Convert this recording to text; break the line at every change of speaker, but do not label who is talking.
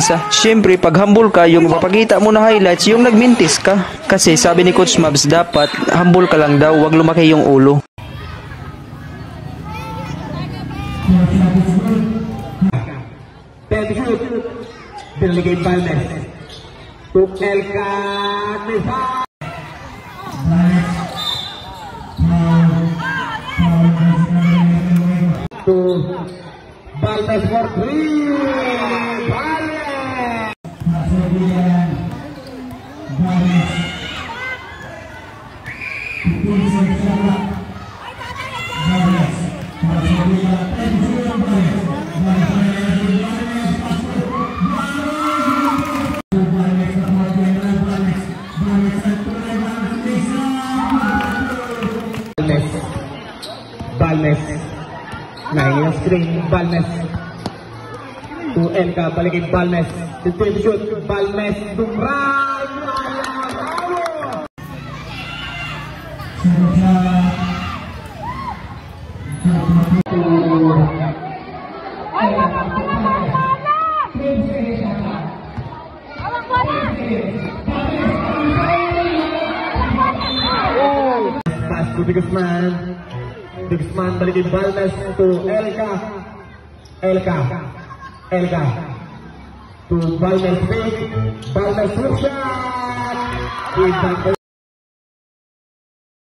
kumpiyansa. Siyempre, pag humble ka, yung mapakita mo na highlights, yung nagmintis ka. Kasi sabi ni Coach Mabs, dapat humble ka lang daw, wag lumaki yung ulo.
Binigay Balmes to Elka to Balmes for 3. Balmes naingin ang screen. Balmes to Elka, balikin Balmes to shoot. Balmes to right. Pass to Bigsman. Bigsman balikin Balmes to Elka. Elka to Balmes. Balmes hook shot.